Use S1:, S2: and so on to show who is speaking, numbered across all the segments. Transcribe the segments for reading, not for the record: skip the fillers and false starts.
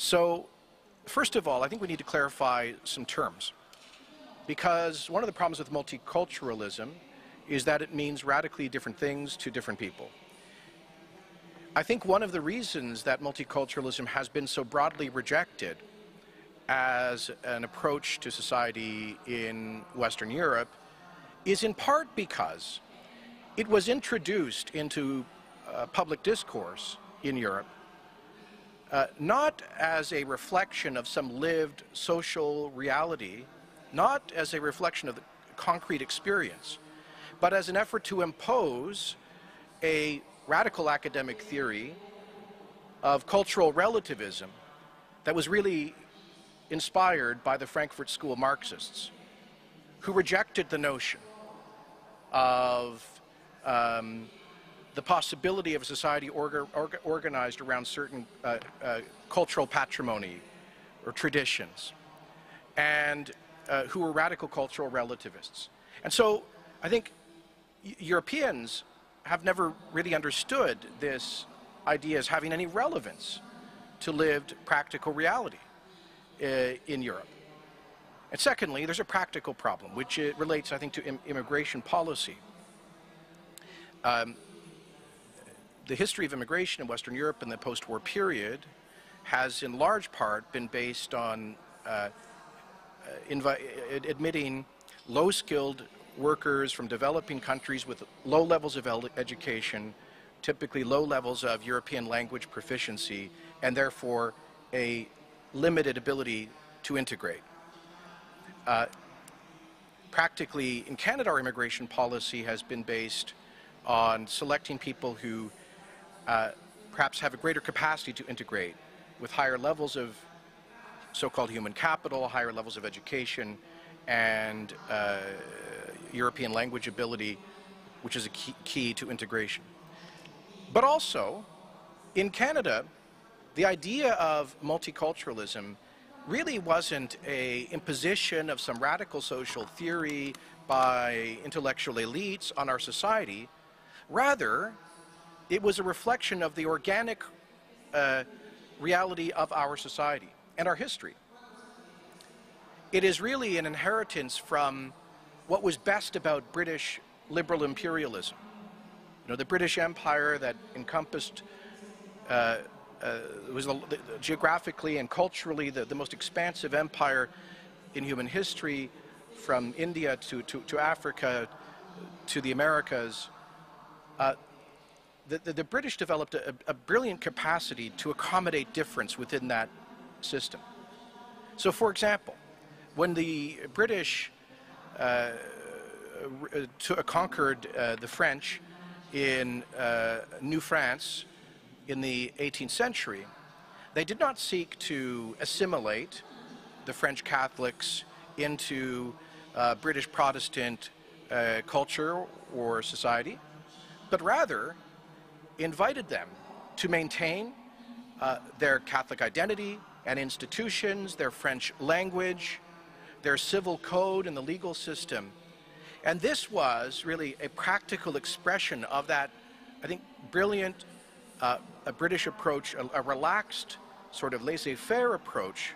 S1: So, first of all, I think we need to clarify some terms, because one of the problems with multiculturalism is that it means radically different things to different people. I think one of the reasons that multiculturalism has been so broadly rejected as an approach to society in Western Europe is in part because it was introduced into public discourse in Europe not as a reflection of some lived social reality, not as a reflection of the concrete experience, but as an effort to impose a radical academic theory of cultural relativism that was really inspired by the Frankfurt School Marxists, who rejected the notion of the possibility of a society organized around certain cultural patrimony or traditions, and who were radical cultural relativists. And so I think Europeans have never really understood this idea as having any relevance to lived practical reality in Europe. And secondly, there's a practical problem, which relates, I think, to immigration policy. The history of immigration in Western Europe in the post-war period has in large part been based on admitting low-skilled workers from developing countries with low levels of education, typically low levels of European language proficiency, and therefore a limited ability to integrate. Practically, in Canada, our immigration policy has been based on selecting people who perhaps have a greater capacity to integrate, with higher levels of so-called human capital, higher levels of education, and European language ability, which is a key to integration. But also, in Canada, the idea of multiculturalism really wasn't an imposition of some radical social theory by intellectual elites on our society. Rather, it was a reflection of the organic reality of our society and our history. It is really an inheritance from what was best about British liberal imperialism. You know, the British Empire that encompassed, was geographically and culturally the most expansive empire in human history, from India to Africa to the Americas. The British developed a brilliant capacity to accommodate difference within that system. So, for example, when the British conquered the French in New France in the 18th century, they did not seek to assimilate the French Catholics into British Protestant culture or society, but rather invited them to maintain their Catholic identity and institutions, their French language, their civil code and the legal system. And this was really a practical expression of that, I think, brilliant a British approach, a relaxed sort of laissez-faire approach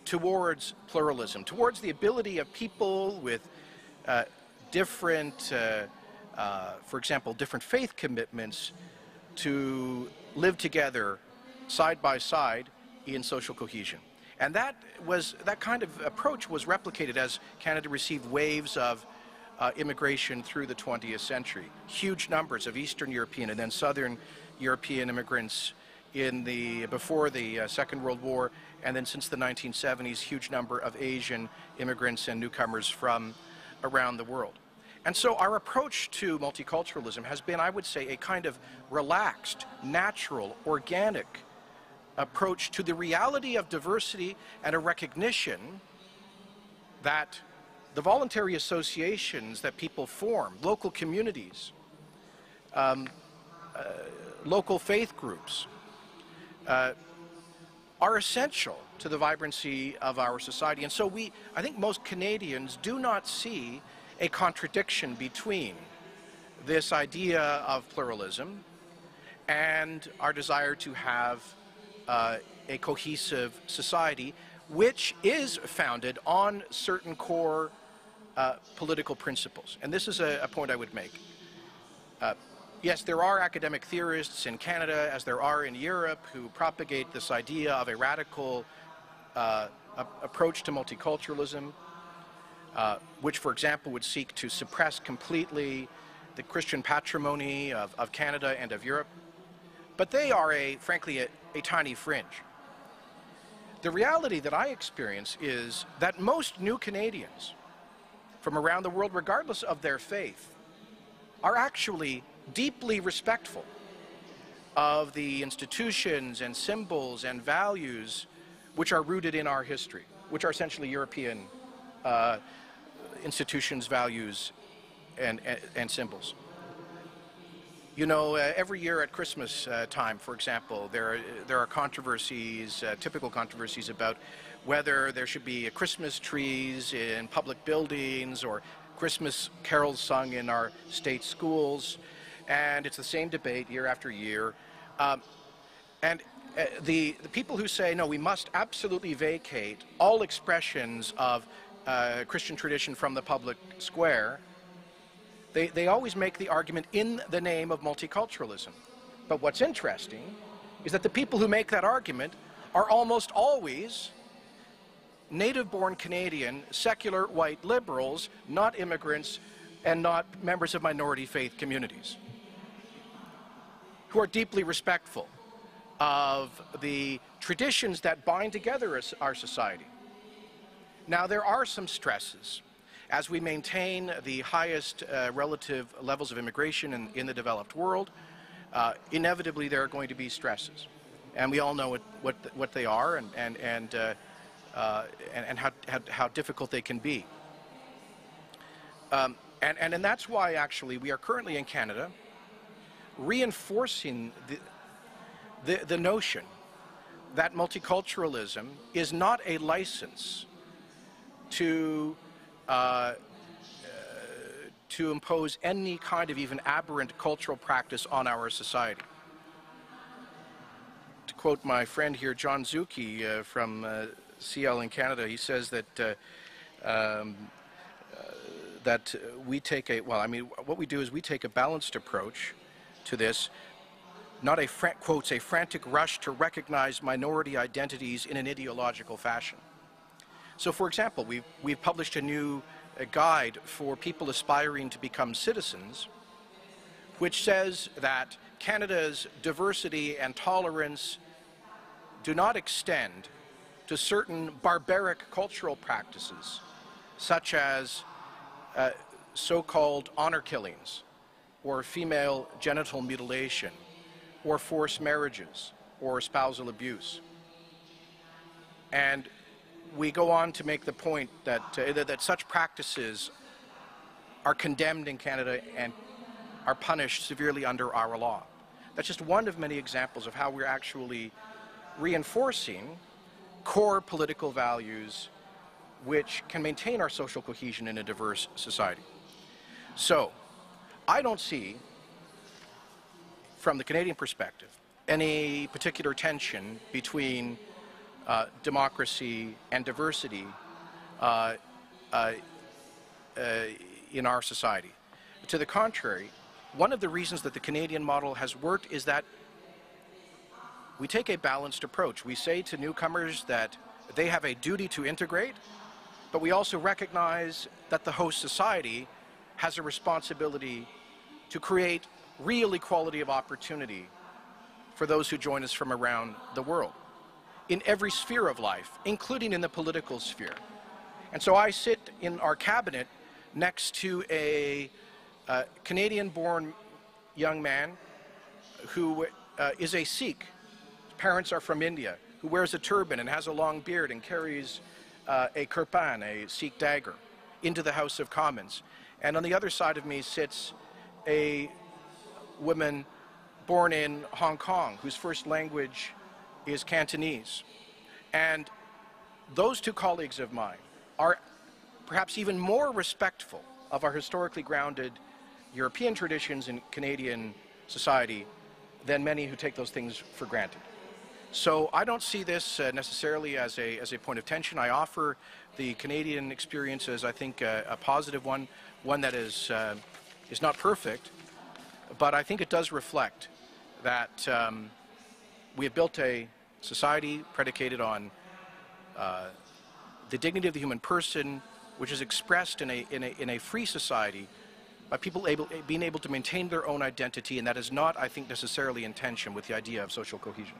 S1: towards pluralism, towards the ability of people with different, for example, different faith commitments to live together side by side in social cohesion. And that kind of approach was replicated as Canada received waves of immigration through the 20th century. Huge numbers of Eastern European and then Southern European immigrants before the Second World War, and then since the 1970s, huge number of Asian immigrants and newcomers from around the world. And so our approach to multiculturalism has been, I would say, a kind of relaxed, natural, organic approach to the reality of diversity, and a recognition that the voluntary associations that people form, local communities, local faith groups, are essential to the vibrancy of our society. And so I think most Canadians do not see a contradiction between this idea of pluralism and our desire to have a cohesive society, which is founded on certain core political principles. And this is a point I would make. Yes, there are academic theorists in Canada, as there are in Europe, who propagate this idea of a radical approach to multiculturalism, which, for example, would seek to suppress completely the Christian patrimony of Canada and of Europe. But they are, frankly, a tiny fringe. The reality that I experience is that most new Canadians from around the world, regardless of their faith, are actually deeply respectful of the institutions and symbols and values which are rooted in our history, which are essentially European institutions, values, and symbols. You know, every year at Christmas time, for example, there are controversies, typical controversies about whether there should be Christmas trees in public buildings or Christmas carols sung in our state schools, and it's the same debate year after year. The people who say, no, we must absolutely vacate all expressions of Christian tradition from the public square, they always make the argument in the name of multiculturalism. But what's interesting is that the people who make that argument are almost always native-born Canadian, secular white liberals, not immigrants and not members of minority faith communities, who are deeply respectful of the traditions that bind together our society. Now, there are some stresses. As we maintain the highest relative levels of immigration in the developed world, inevitably there are going to be stresses. And we all know what they are and how difficult they can be. And that's why, actually, we are currently in Canada reinforcing the notion that multiculturalism is not a license to impose any kind of even aberrant cultural practice on our society. To quote my friend here, John Zuki from CL in Canada, he says that that we take what we do is we take a balanced approach to this, not a frantic rush to recognize minority identities in an ideological fashion. So, for example, we've published a new guide for people aspiring to become citizens, which says that Canada's diversity and tolerance do not extend to certain barbaric cultural practices, such as so-called honor killings, or female genital mutilation, or forced marriages, or spousal abuse. And we go on to make the point that such practices are condemned in Canada and are punished severely under our law. That's just one of many examples of how we're actually reinforcing core political values which can maintain our social cohesion in a diverse society. So, I don't see, from the Canadian perspective, any particular tension between democracy and diversity in our society. To the contrary, one of the reasons that the Canadian model has worked is that we take a balanced approach. We say to newcomers that they have a duty to integrate, but we also recognize that the host society has a responsibility to create real equality of opportunity for those who join us from around the world, in every sphere of life, including in the political sphere. And so I sit in our cabinet next to a Canadian-born young man who is a Sikh. His parents are from India, who wears a turban and has a long beard and carries a kirpan, a Sikh dagger, into the House of Commons. And on the other side of me sits a woman born in Hong Kong, whose first language is Cantonese. And those two colleagues of mine are perhaps even more respectful of our historically grounded European traditions in Canadian society than many who take those things for granted. So I don't see this necessarily as a point of tension. I offer the Canadian experience as, I think, a positive one, one that is not perfect, but I think it does reflect that we have built a society predicated on the dignity of the human person, which is expressed in a free society by people being able to maintain their own identity, and that is not, I think, necessarily in tension with the idea of social cohesion.